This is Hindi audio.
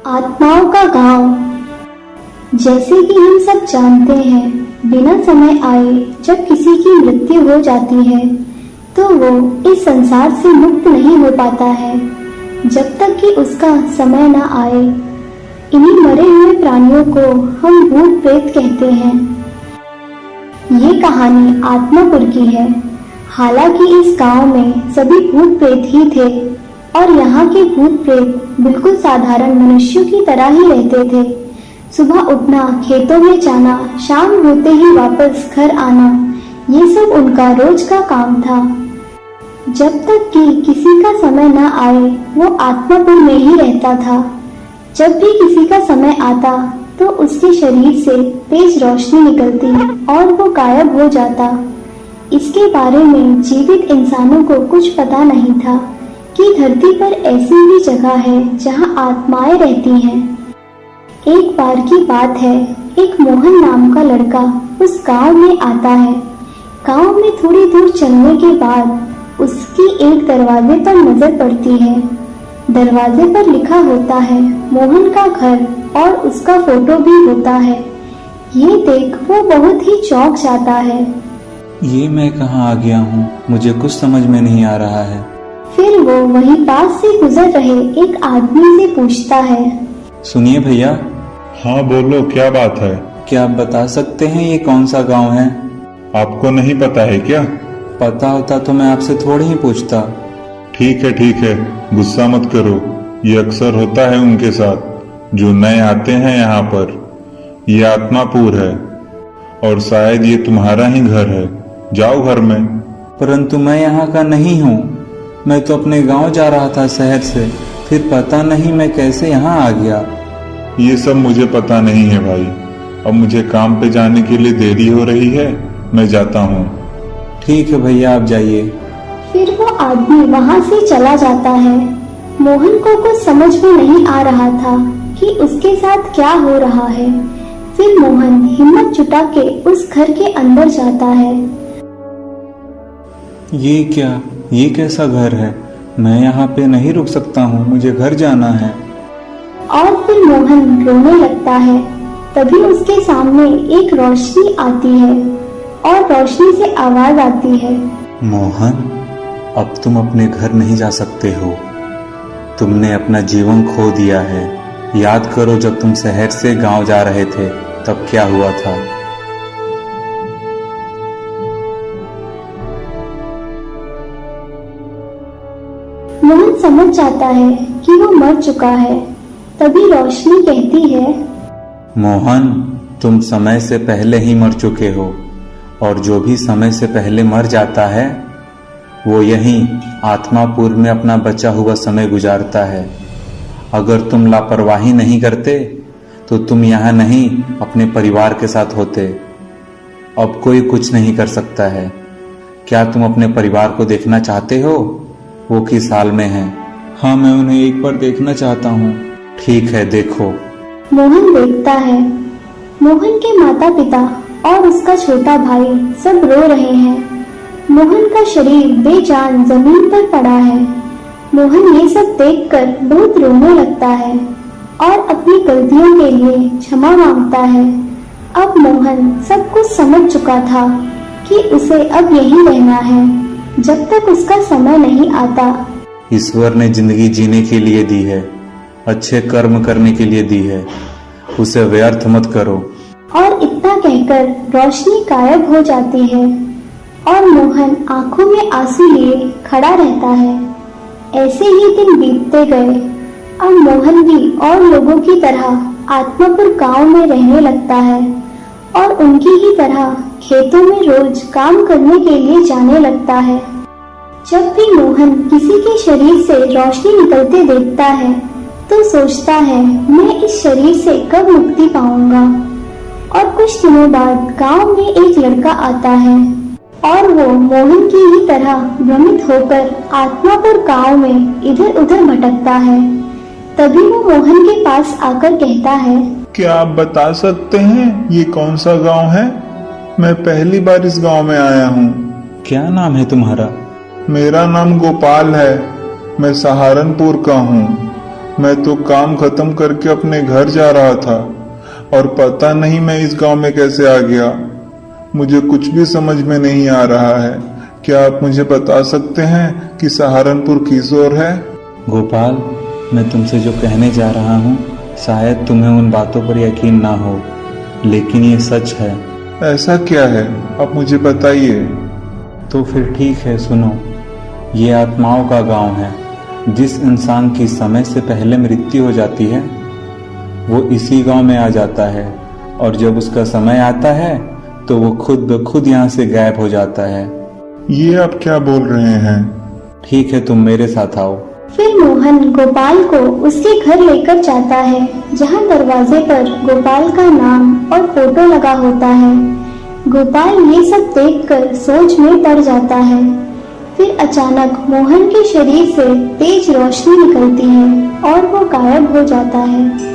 आत्माओं का गांव। जैसे कि हम सब जानते हैं, बिना समय आए जब किसी की मृत्यु हो जाती है तो वो इस संसार से मुक्त नहीं हो पाता है जब तक कि उसका समय न आए। इन्हीं मरे हुए प्राणियों को हम भूत प्रेत कहते हैं। ये कहानी आत्मापुर की है। हालांकि इस गांव में सभी भूत प्रेत ही थे और यहाँ के भूत प्रेत बिल्कुल साधारण मनुष्यों की तरह ही रहते थे। सुबह उठना, खेतों में जाना, शाम होते ही वापस घर आना, ये सब उनका रोज का काम था। जब तक कि किसी का समय न आए वो आत्मापुर में ही रहता था। जब भी किसी का समय आता तो उसके शरीर से तेज रोशनी निकलती और वो गायब हो जाता। इसके बारे में जीवित इंसानों को कुछ पता नहीं था कि धरती पर ऐसी भी जगह है जहां आत्माएं रहती हैं। एक बार की बात है, एक मोहन नाम का लड़का उस गांव में आता है। गांव में थोड़ी दूर चलने के बाद उसकी एक दरवाजे पर नजर पड़ती है। दरवाजे पर लिखा होता है मोहन का घर और उसका फोटो भी होता है। ये देख वो बहुत ही चौंक जाता है। ये मैं कहाँ आ गया हूँ, मुझे कुछ समझ में नहीं आ रहा है। फिर वो वहीं पास से गुजर रहे एक आदमी से पूछता है, सुनिए भैया। हाँ बोलो, क्या बात है? क्या आप बता सकते हैं ये कौन सा गांव है? आपको नहीं पता है क्या? पता होता तो मैं आपसे थोड़ी ही पूछता। ठीक है, गुस्सा मत करो। ये अक्सर होता है उनके साथ जो नए आते हैं यहाँ पर। ये आत्मापुर है और शायद ये तुम्हारा ही घर है। जाओ घर में। परंतु मैं यहाँ का नहीं हूँ। मैं तो अपने गांव जा रहा था शहर से, फिर पता नहीं मैं कैसे यहाँ आ गया। ये सब मुझे पता नहीं है भाई। अब मुझे काम पे जाने के लिए देरी हो रही है, मैं जाता हूँ। ठीक है भैया, आप जाइए। फिर वो आदमी वहाँ से चला जाता है। मोहन को कुछ समझ में नहीं आ रहा था कि उसके साथ क्या हो रहा है। फिर मोहन हिम्मत जुटा के उस घर के अंदर जाता है। ये क्या, ये कैसा घर है? मैं यहाँ पे नहीं रुक सकता हूँ, मुझे घर जाना है। और फिर मोहन रोने लगता है। तभी उसके सामने एक रोशनी आती है और रोशनी से आवाज आती है, मोहन, अब तुम अपने घर नहीं जा सकते हो। तुमने अपना जीवन खो दिया है। याद करो जब तुम शहर से गांव जा रहे थे तब क्या हुआ था। मोहन समझ जाता है कि वो मर चुका है। तभी रोशनी कहती है, मोहन, तुम समय से पहले ही मर चुके हो और जो भी समय से पहले मर जाता है वो यहीं आत्मापुर में अपना बचा हुआ समय गुजारता है। अगर तुम लापरवाही नहीं करते तो तुम यहाँ नहीं अपने परिवार के साथ होते। अब कोई कुछ नहीं कर सकता है। क्या तुम अपने परिवार को देखना चाहते हो? वो किस हाल में हैं? हाँ, मैं उन्हें एक बार देखना चाहता हूँ। ठीक है, देखो। मोहन देखता है। मोहन के माता पिता और उसका छोटा भाई सब रो रहे हैं। मोहन का शरीर बेजान जमीन पर पड़ा है। मोहन ये सब देखकर बहुत रोने लगता है और अपनी गलतियों के लिए क्षमा मांगता है। अब मोहन सब कुछ समझ चुका था कि उसे अब यहीं रहना है जब तक उसका समय नहीं आता। ईश्वर ने जिंदगी जीने के लिए दी है, अच्छे कर्म करने के लिए दी है। उसे व्यर्थ मत करो। और इतना कहकर रोशनी गायब हो जाती है और मोहन आंखों में आंसू लिए खड़ा रहता है। ऐसे ही दिन बीतते गए। अब मोहन भी और लोगों की तरह आत्मापुर गांव में रहने लगता है और उनकी ही तरह खेतों में रोज काम करने के लिए जाने लगता है। जब भी मोहन किसी के शरीर से रोशनी निकलते देखता है तो सोचता है, मैं इस शरीर से कब मुक्ति पाऊंगा। और कुछ दिनों बाद गांव में एक लड़का आता है और वो मोहन की ही तरह भ्रमित होकर आत्मापुर गांव में इधर उधर भटकता है। तभी वो मोहन के पास आकर कहता है, क्या आप बता सकते हैं ये कौन सा गांव है? मैं पहली बार इस गांव में आया हूँ। क्या नाम है तुम्हारा? मेरा नाम गोपाल है। मैं सहारनपुर का हूँ। मैं तो काम खत्म करके अपने घर जा रहा था और पता नहीं मैं इस गांव में कैसे आ गया। मुझे कुछ भी समझ में नहीं आ रहा है। क्या आप मुझे बता सकते हैं कि सहारनपुर किस ओर है? गोपाल, मैं तुमसे जो कहने जा रहा हूँ शायद तुम्हें उन बातों पर यकीन ना हो, लेकिन ये सच है। ऐसा क्या है, आप मुझे बताइए। तो फिर ठीक है, सुनो। ये आत्माओं का गांव है। जिस इंसान की समय से पहले मृत्यु हो जाती है वो इसी गांव में आ जाता है, और जब उसका समय आता है तो वो खुद ब खुद यहाँ से गायब हो जाता है। ये आप क्या बोल रहे हैं? ठीक है, तुम मेरे साथ आओ। फिर मोहन गोपाल को उसके घर लेकर जाता है, जहाँ दरवाजे पर गोपाल का नाम और फोटो लगा होता है। गोपाल ये सब देखकर सोच में पड़ जाता है। फिर अचानक मोहन के शरीर से तेज रोशनी निकलती है और वो गायब हो जाता है।